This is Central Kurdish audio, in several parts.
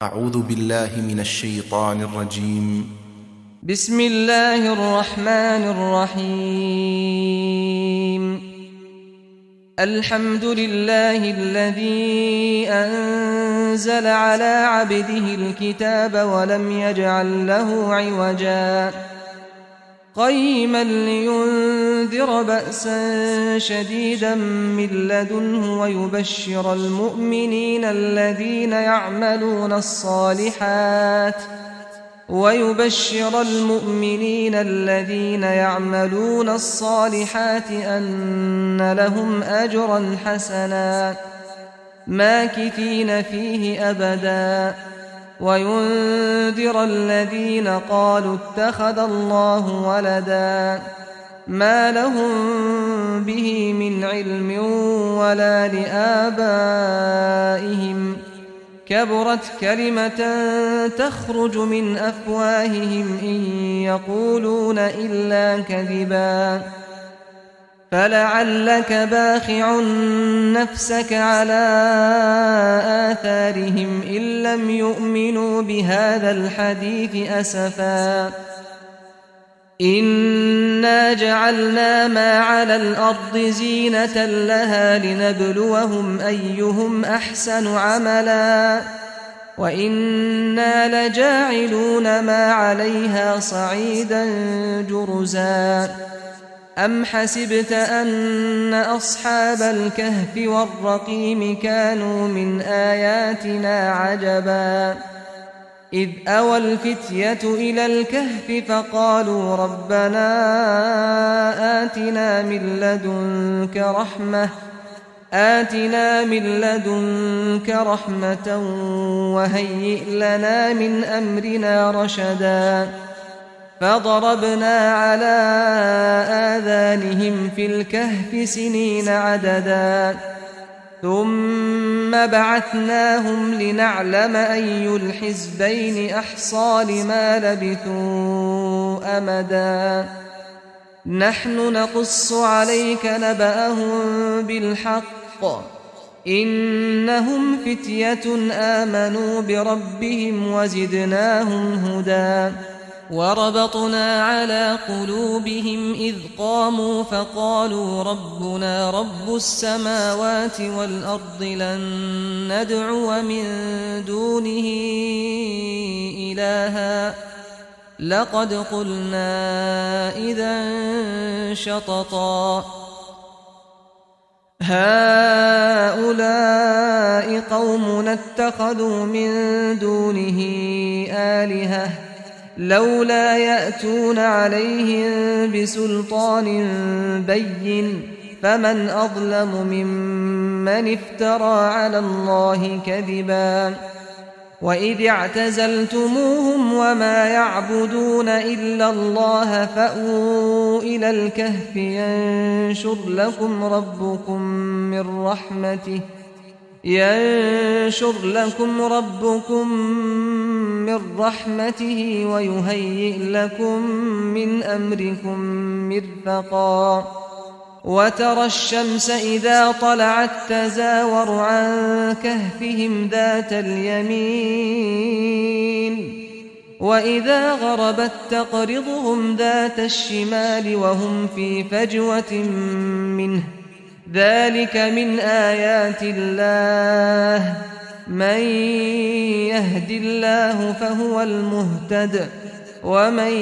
أعوذ بالله من الشيطان الرجيم. بسم الله الرحمن الرحيم. الحمد لله الذي أنزل على عبده الكتاب ولم يجعل له عوجا قيما لينذر بأسا شديدا من لدنه ويبشر المؤمنين الذين يعملون الصالحات أن لهم أجرا حسنا ماكثين فيه أبدا وينذر الذين قالوا اتخذ الله ولدا ما لهم به من علم ولا لآبائهم كبرت كلمة تخرج من أفواههم إن يقولون إلا كذبا فلعلك باخع نفسك على آثارهم إن لم يؤمنوا بهذا الحديث أسفا إنا جعلنا ما على الأرض زينة لها لنبلوهم أيهم أحسن عملا وإنا لجاعلون ما عليها صعيدا جرزا أم حسبت أن أصحاب الكهف والرقيم كانوا من آياتنا عجبا إذ أوى الفتية إلى الكهف فقالوا ربنا آتنا من لدنك رحمة وهيئ لنا من أمرنا رشدا فضربنا على آذانهم في الكهف سنين عددا ثم بعثناهم لنعلم أي الحزبين أحصى لما لبثوا أمدا نحن نقص عليك نبأهم بالحق إنهم فتية آمنوا بربهم وزدناهم هدى وربطنا على قلوبهم إذ قاموا فقالوا ربنا رب السماوات والأرض لن ندعو من دونه إلها لقد قلنا إذا شططا هؤلاء قومنا اتخذوا من دونه آلهة لولا يأتون عليهم بسلطان بين فمن أظلم ممن افترى على الله كذبا وإذ اعتزلتموهم وما يعبدون إلا الله فأووا إلى الكهف ينشر لكم ربكم من رحمته ويهيئ لكم من أمركم مرفقا وترى الشمس إذا طلعت تزاور عن كهفهم ذات اليمين وإذا غربت تقرضهم ذات الشمال وهم في فجوة منه ذلك من آيات الله من يهد الله فهو المهتد ومن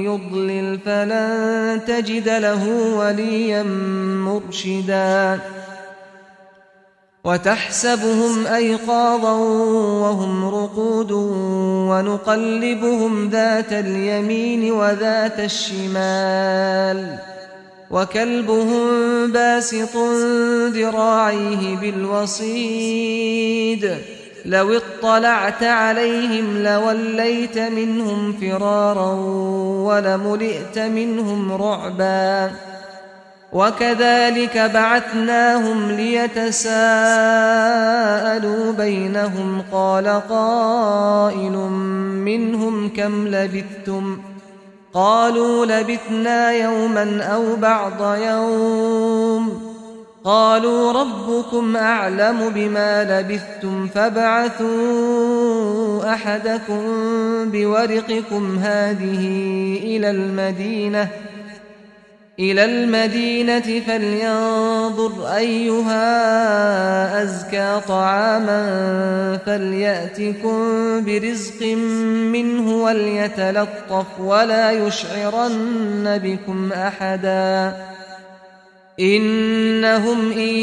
يضلل فلن تجد له وليا مرشدا وتحسبهم أيقاظا وهم رقود ونقلبهم ذات اليمين وذات الشمال وكلبهم باسط ذراعيه بالوصيد لو اطلعت عليهم لوليت منهم فرارا ولملئت منهم رعبا وكذلك بعثناهم ليتساءلوا بينهم قال قائل منهم كم لبثتم قالوا لبثنا يوما أو بعض يوم قالوا ربكم أعلم بما لبثتم فابعثوا أحدكم بورقكم هذه إلى المدينة فلينظر أيها أزكى طعاما فليأتكم برزق منه وليتلطف ولا يشعرن بكم أحدا إنهم إن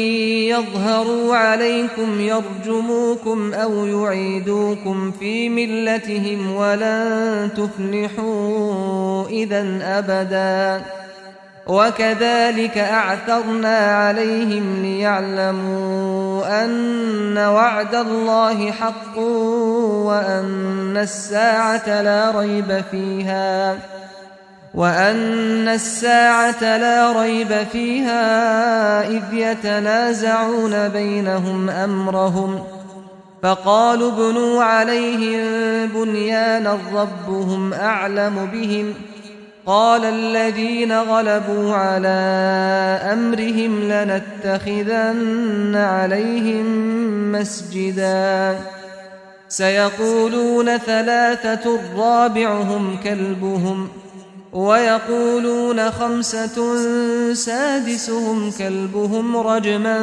يظهروا عليكم يرجموكم أو يعيدوكم في ملتهم ولن تفلحوا إذا أبدا وكذلك أعثرنا عليهم ليعلموا أن وعد الله حق وأن الساعة لا ريب فيها إذ يتنازعون بينهم أمرهم فقالوا ابنوا عليهم بنيانا ربهم أعلم بهم قال الذين غلبوا على أمرهم لنتخذن عليهم مسجدا سيقولون ثلاثة رابعهم كلبهم ويقولون خمسة سادسهم كلبهم رجما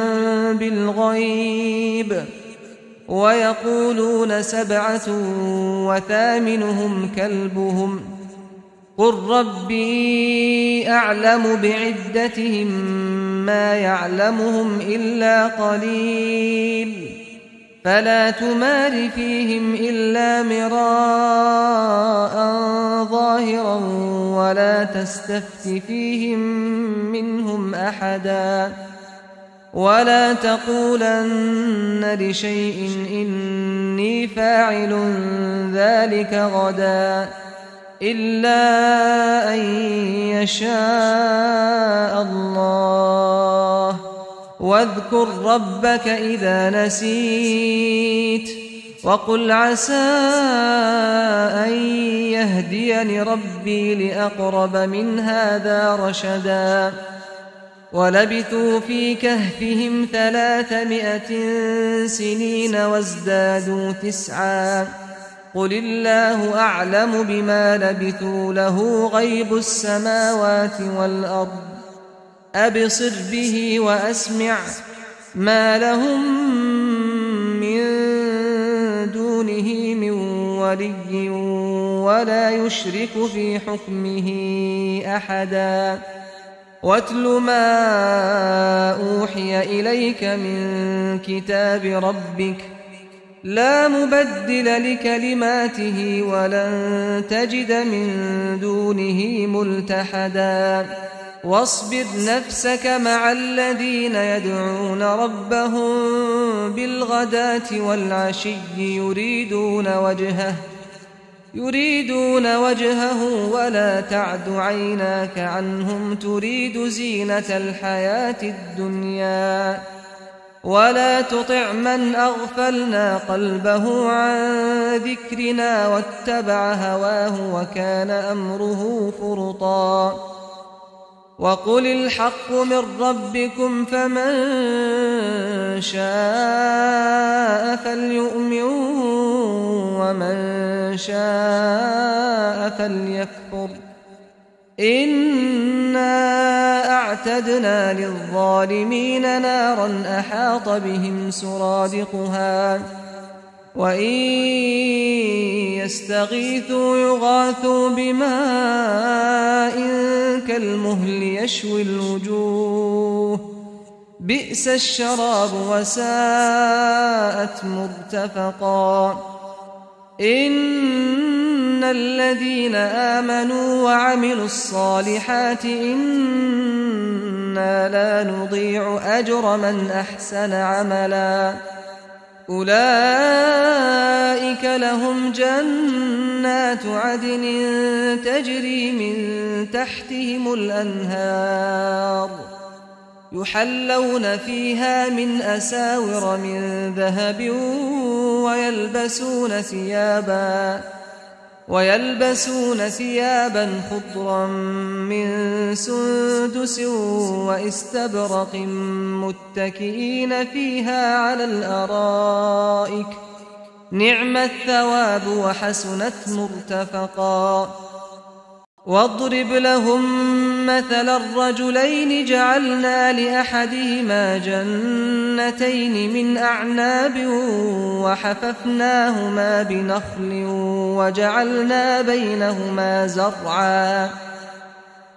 بالغيب ويقولون سبعة وثامنهم كلبهم قل ربي أعلم بعدتهم ما يعلمهم إلا قليل فلا تمار فيهم إلا مراء ظاهرا ولا تستفت فيهم منهم أحدا ولا تقولن لشيء إني فاعل ذلك غدا إلا أن يشاء الله واذكر ربك إذا نسيت وقل عسى أن يهديني ربي لأقرب من هذا رشدا ولبثوا في كهفهم 300 سنين وازدادوا 9 قل الله أعلم بما لبثوا له غيب السماوات والأرض أبصر به وأسمع ما لهم من دونه من ولي ولا يشرك في حكمه أحدا واتل ما أوحي إليك من كتاب ربك لا مبدل لكلماته ولن تجد من دونه ملتحدا واصبر نفسك مع الذين يدعون ربهم بالغداة والعشي يريدون وجهه ولا تعد عيناك عنهم تريد زينة الحياة الدنيا ولا تطع من أغفلنا قلبه عن ذكرنا واتبع هواه وكان أمره فرطا وقل الحق من ربكم فمن شاء فليؤمن ومن شاء فليكفر إنا أعتدنا للظالمين نارا أحاط بهم سرادقها وإن يستغيثوا يغاثوا بماء كالمهل يشوي الوجوه بئس الشراب وساءت مرتفقا إن الذين آمنوا وعملوا الصالحات إنا لا نضيع أجر من أحسن عملا أولئك لهم جنات عدن تجري من تحتهم الأنهار يحلون فيها من أساور من ذهب ويلبسون ثيابا خضرا من سندس واستبرق متكئين فيها على الأرائك نعم الثواب وحسنت مرتفقا واضرب لهم مثل الرجلين جعلنا لأحدهما جنتين من أعناب وحففناهما بنخل وجعلنا بينهما زرعا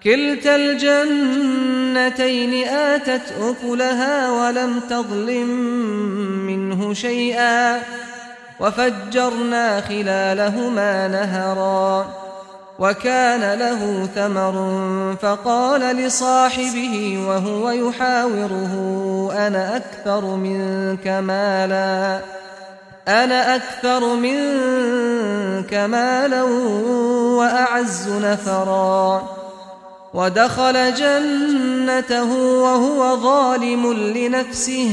كلتا الجنتين آتت أكلها ولم تظلم منه شيئا وفجرنا خلالهما نهرا وكان له ثمر فقال لصاحبه وهو يحاوره أنا أكثر منك مالا وأعز نفرا ودخل جنته وهو ظالم لنفسه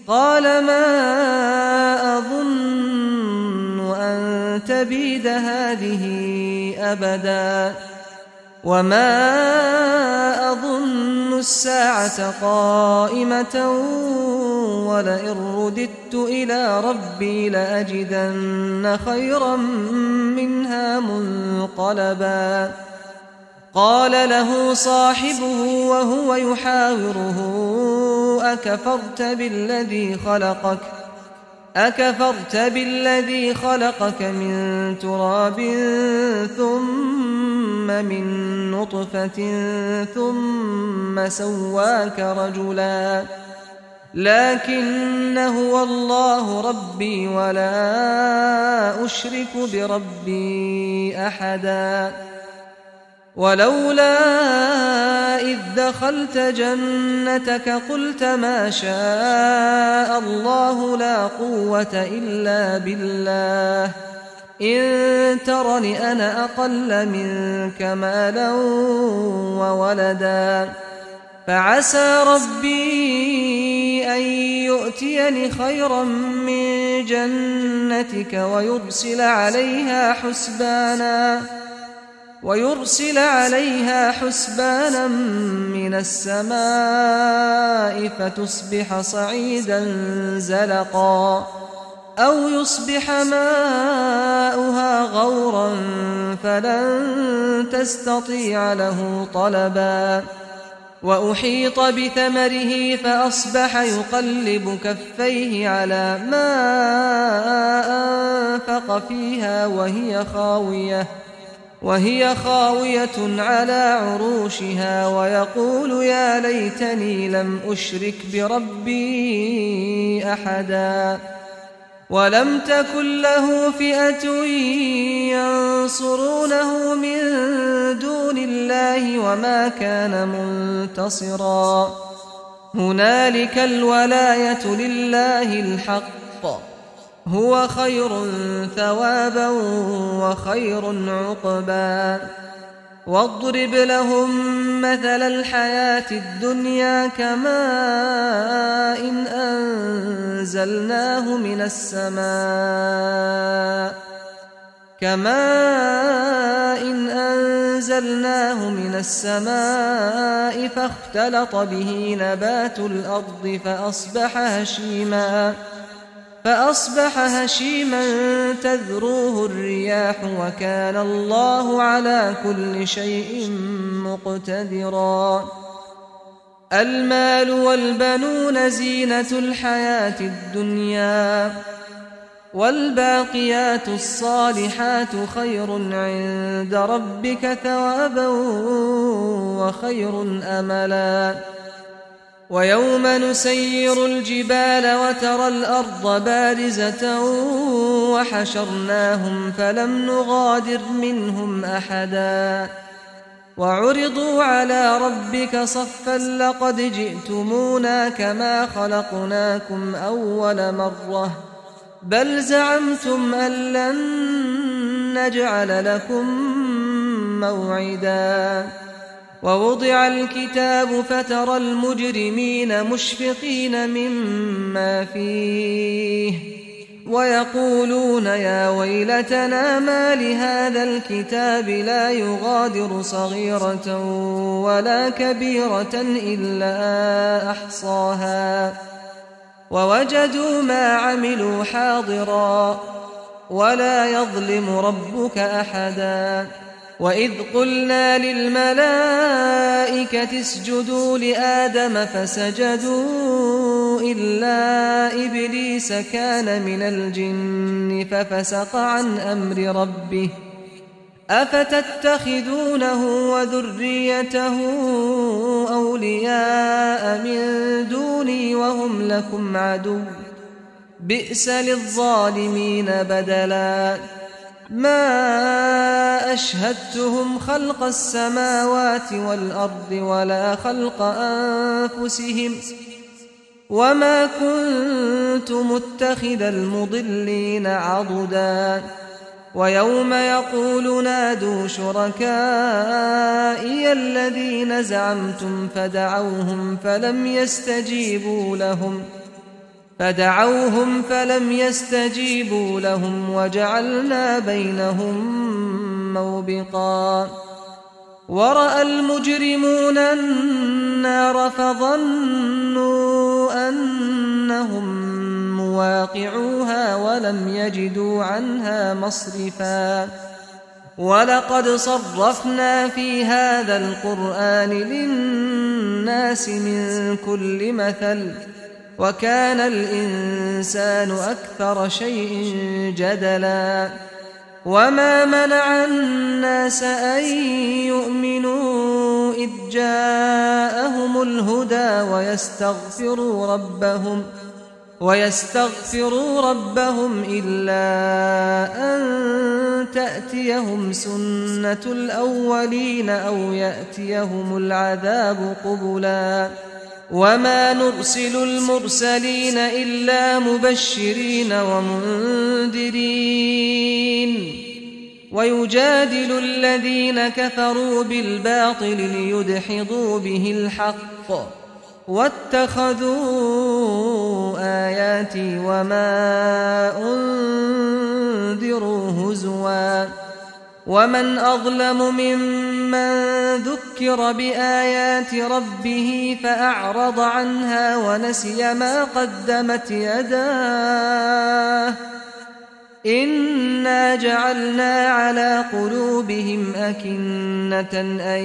قال ما أظن أن تبيد هذه أبدا وما أظن الساعة قائمة ولئن رددت إلى ربي لأجدن خيرا منها منقلبا قال له صاحبه وهو يحاوره أكفرت بالذي خلقك من تراب ثم من نطفة ثم سواك رجلا لكن هو الله ربي ولا أشرك بربي أحدا ولولا إذ دخلت جنتك قلت ما شاء الله لا قوة إلا بالله إن ترني أنا أقل منك مالا وولدا فعسى ربي أن يؤتيني خيرا من جنتك ويرسل عليها حسبانا من السماء فتصبح صعيدا زلقا أو يصبح ماؤها غورا فلن تستطيع له طلبا وأحيط بثمره فأصبح يقلب كفيه على ما أنفق فيها وهي خاوية على عروشها ويقول يا ليتني لم أشرك بربي أحدا ولم تكن له فئة ينصرونه من دون الله وما كان منتصرا هنالك الولاية لله الحق هو خير ثوابا وخير عقبا واضرب لهم مثل الحياة الدنيا كماء أنزلناه من السماء فاختلط به نبات الأرض فأصبح هشيما تذروه الرياح وكان الله على كل شيء مقتدرا المال والبنون زينة الحياة الدنيا والباقيات الصالحات خير عند ربك ثوابا وخير أملا ويوم نسير الجبال وترى الأرض بارزة وحشرناهم فلم نغادر منهم أحدا وعرضوا على ربك صفا لقد جئتمونا كما خلقناكم أول مرة بل زعمتم أن لن نجعل لكم موعدا ووضع الكتاب فترى المجرمين مشفقين مما فيه ويقولون يا ويلتنا ما لهذا الكتاب لا يغادر صغيرة ولا كبيرة إلا أحصاها ووجدوا ما عملوا حاضرا ولا يظلم ربك أحدا وإذ قلنا للملائكة اسجدوا لآدم فسجدوا إلا إبليس كان من الجن ففسق عن أمر ربه أفتتخذونه وذريته أولياء من دوني وهم لكم عدو بئس للظالمين بدلا ما أشهدتهم خلق السماوات والأرض ولا خلق أنفسهم وما كنت متخذ المضلين عضدا ويوم يقول نادوا شركائي الذين زعمتم فدعوهم فلم يستجيبوا لهم وجعلنا بينهم موبقا ورأى المجرمون النار فظنوا أنهم مواقعوها ولم يجدوا عنها مصرفا ولقد صرفنا في هذا القرآن للناس من كل مثل وكان الإنسان أكثر شيء جدلا وما منع الناس أن يؤمنوا إذ جاءهم الهدى ويستغفروا ربهم إلا أن تأتيهم سنة الأولين أو يأتيهم العذاب قبلا وما نرسل المرسلين إلا مبشرين ومنذرين ويجادل الذين كفروا بالباطل ليدحضوا به الحق واتخذوا آياتي وما أنذروا هزوا ومن أظلم ممن ذكر بآيات ربه فأعرض عنها ونسي ما قدمت يداه إنا جعلنا على قلوبهم أكنة أن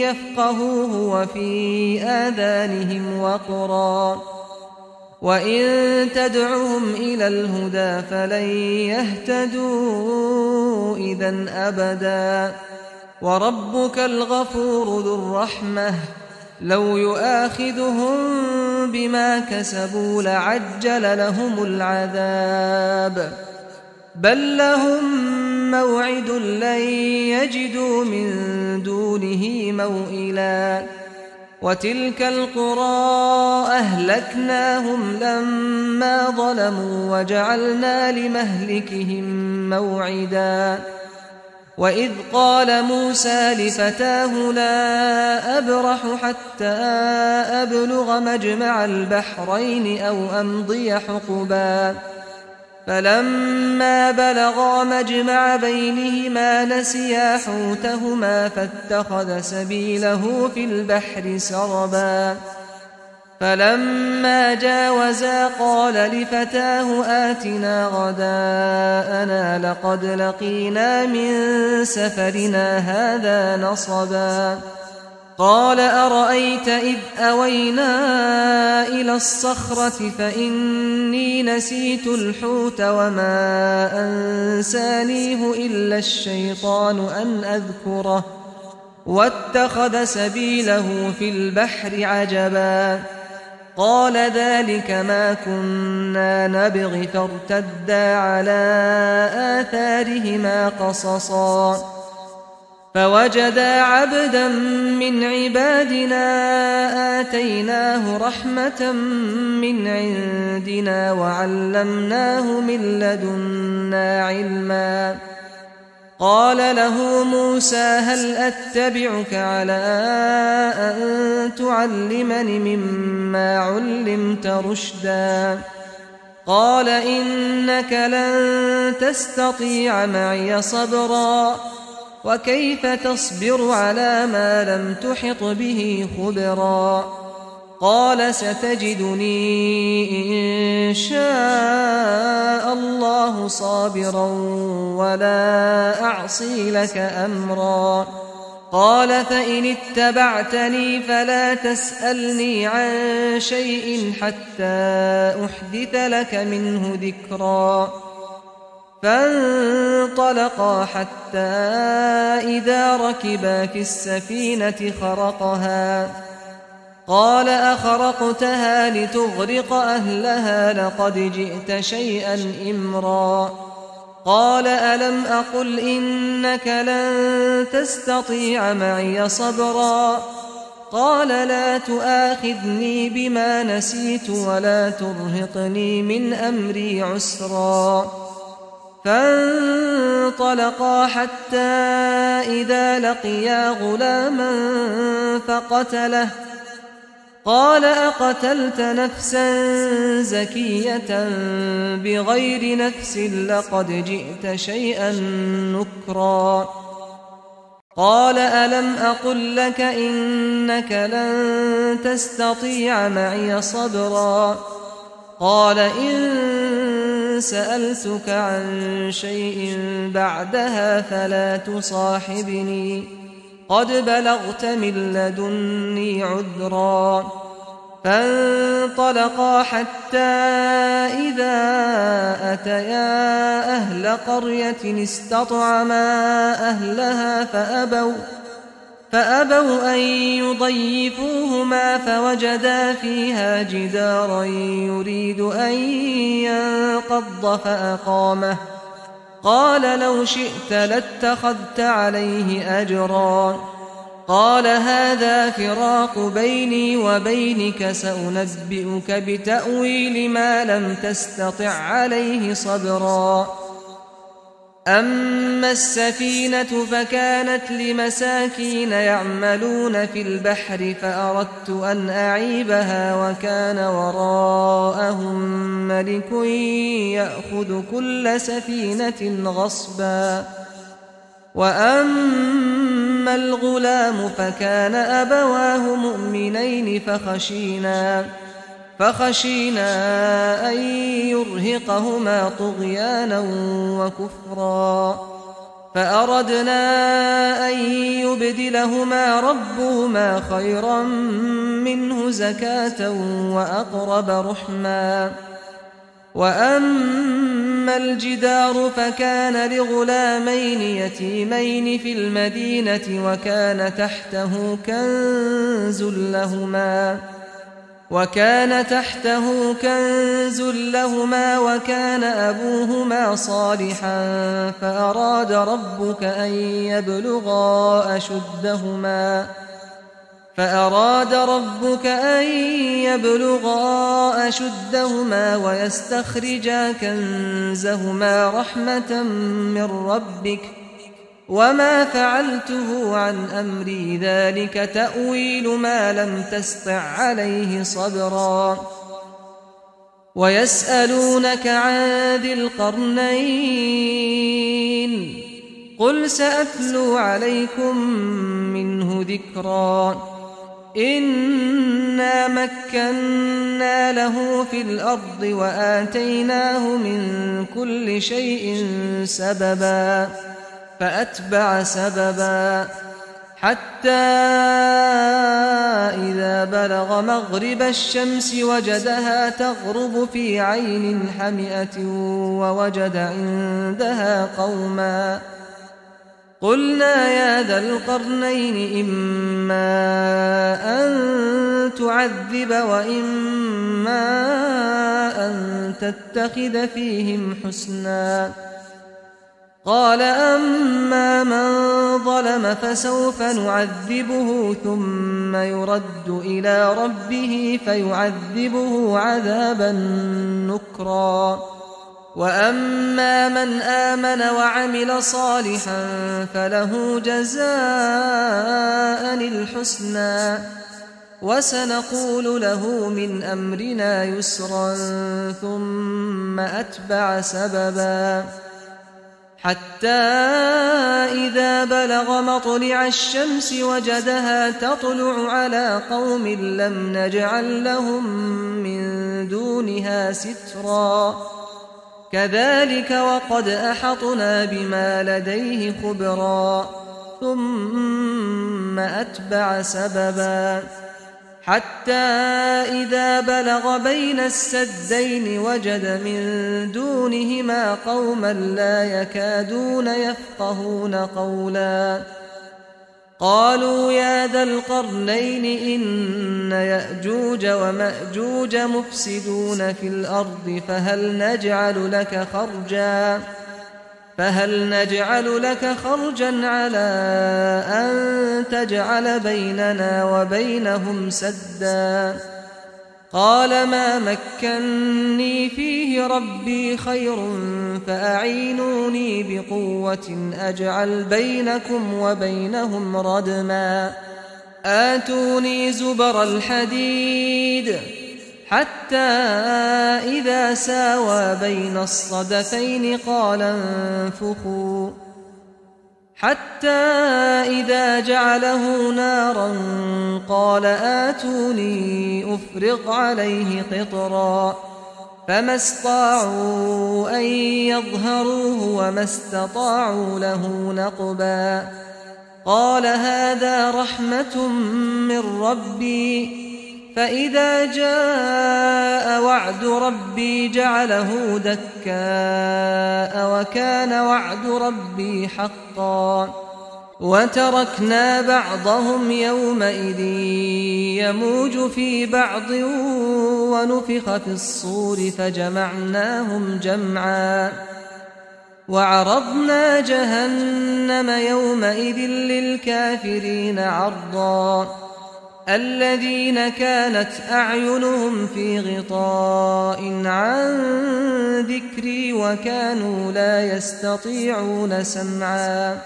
يفقهوه وفي آذانهم وقرا وإن تدعهم إلى الهدى فلن يهتدوا إذا أبدا وربك الغفور ذو الرحمة لو يؤاخذهم بما كسبوا لعجل لهم العذاب بل لهم موعد لن يجدوا من دونه موئلا وتلك القرى أهلكناهم لما ظلموا وجعلنا لمهلكهم موعدا وإذ قال موسى لفتاه لا أبرح حتى أبلغ مجمع البحرين أو أمضي حقبا فلما بلغا مجمع بينهما نسيا حوتهما فاتخذ سبيله في البحر سربا فلما جاوزا قال لفتاه آتنا غداءنا لقد لقينا من سفرنا هذا نصبا قال أرأيت إذ أوينا إلى الصخرة فإني نسيت الحوت وما أنسانيه إلا الشيطان أن أذكره واتخذ سبيله في البحر عجبا قال ذلك ما كنا نبغي فارتدا على آثارهما قصصا فوجدا عبدا من عبادنا آتيناه رحمة من عندنا وعلمناه من لدنا علما قال له موسى هل أتبعك على أن تعلمني مما علمت رشدا قال إنك لن تستطيع معي صبرا وكيف تصبر على ما لم تحط به خبرا قال ستجدني إن شاء الله صابرا ولا أعصي لك أمرا قال فإن اتبعتني فلا تسألني عن شيء حتى أحدث لك منه ذكرا فانطلقا حتى إذا ركبا في السفينة خرقها قال أخرقتها لتغرق أهلها لقد جئت شيئا إمرا قال ألم أقل إنك لن تستطيع معي صبرا قال لا تؤاخذني بما نسيت ولا ترهقني من أمري عسرا فانطلقا حتى إذا لقيا غلاما فقتله قال أقتلت نفسا زكية بغير نفس لقد جئت شيئا نكرا قال ألم أقل لك إنك لن تستطيع معي صبرا قال إن سألتك عن شيء بعدها فلا تصاحبني قد بلغت من لدني عذرا فانطلقا حتى إذا أتيا أهل قرية استطعما أهلها فأبوا أن يضيفوهما فوجدا فيها جدارا يريد أن ينقض فأقامه قال لو شئت لاتخذت عليه أجرا قال هذا فراق بيني وبينك سأنبئك بتأويل ما لم تستطع عليه صبرا أما السفينة فكانت لمساكين يعملون في البحر فأردت أن أعيبها وكان وراءهم ملك يأخذ كل سفينة غصبا وأما الغلام فكان أبواه مؤمنين فخشينا أن يرهقهما طغيانا وكفرا فأردنا أن يبدلهما ربهما خيرا منه زكاة وأقرب رحما وأما الجدار فكان لغلامين يتيمين في المدينة وكان تحته كنز لهما وكان أبوهما صالحا فأراد ربك أن يبلغا أشدهما ويستخرجا كنزهما رحمة من ربك وما فعلته عن أمري ذلك تأويل ما لم تسطع عليه صبرا ويسألونك عن ذي القرنين قل سأتلو عليكم منه ذكرا إنا مكنا له في الأرض وآتيناه من كل شيء سببا فأتبع سببا حتى إذا بلغ مغرب الشمس وجدها تغرب في عين حمئة ووجد عندها قوما قلنا يا ذا القرنين إما أن تعذب وإما أن تتخذ فيهم حسنا قال أما من ظلم فسوف نعذبه ثم يرد إلى ربه فيعذبه عذابا نكرا وأما من آمن وعمل صالحا فله جزاء الحسنى وسنقول له من أمرنا يسرا ثم أتبع سببا حتى إذا بلغ مطلع الشمس وجدها تطلع على قوم لم نجعل لهم من دونها سترا كذلك وقد أحطنا بما لديه خبرا ثم أتبع سببا حتى إذا بلغ بين السدين وجد من دونهما قوما لا يكادون يفقهون قولا قالوا يا ذا القرنين إن يأجوج ومأجوج مفسدون في الأرض فهل نجعل لك خرجا على أن تجعل بيننا وبينهم سدا قال ما مكني فيه ربي خير فأعينوني بقوة أجعل بينكم وبينهم ردما آتوني زبر الحديد حتى إذا ساوى بين الصدفين قال انفخوا حتى إذا جعله نارا قال آتوني أفرغ عليه قطرا فما استطاعوا أن يظهروه وما استطاعوا له نقبا قال هذا رحمة من ربي فإذا جاء وعد ربي جعله دكاء وكان وعد ربي حقا وتركنا بعضهم يومئذ يموج في بعض ونفخ في الصور فجمعناهم جمعا وعرضنا جهنم يومئذ للكافرين عرضا الذين كانت أعينهم في غطاء عن ذكري وكانوا لا يستطيعون سمعا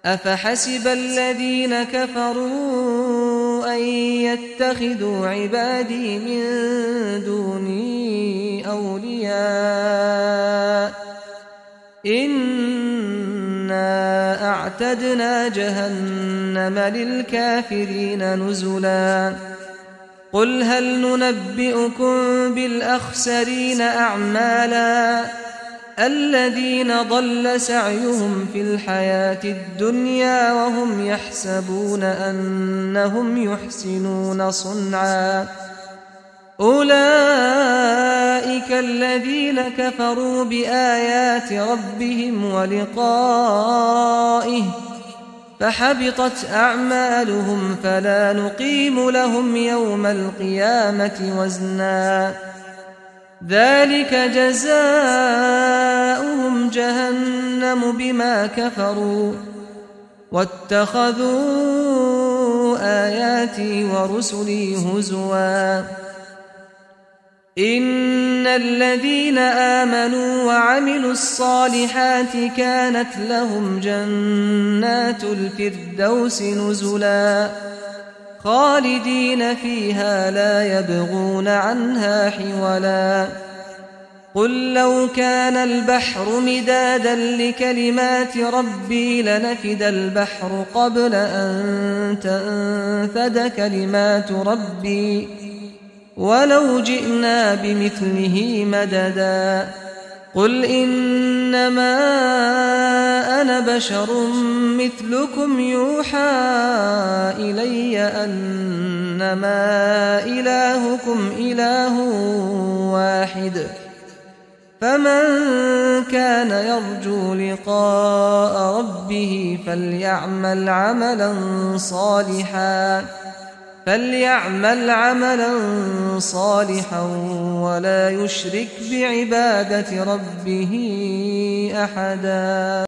أفحسب الذين كفروا أن يتخذوا عبادي من دوني أولياء إنا أعتدنا جهنم للكافرين نزلا قل هل ننبئكم بالأخسرين أعمالا الذين ضل سعيهم في الحياة الدنيا وهم يحسبون أنهم يحسنون صنعا أولئك الذين كفروا بآيات ربهم ولقائه فحبطت أعمالهم فلا نقيم لهم يوم القيامة وزنا ذلك جزاؤهم جهنم بما كفروا واتخذوا آياتي ورسلي هزوا إن الذين آمنوا وعملوا الصالحات كانت لهم جنات الفردوس نزلا خالدين فيها لا يبغون عنها حولا قل لو كان البحر مدادا لكلمات ربي لنفد البحر قبل أن تنفد كلمات ربي ولو جئنا بمثله مددا قل إنما أنا بشر مثلكم يوحى إلي أنما إلهكم إله واحد فمن كان يرجو لقاء ربه فليعمل عملا صالحا ولا يشرك بعبادة ربه أحدا.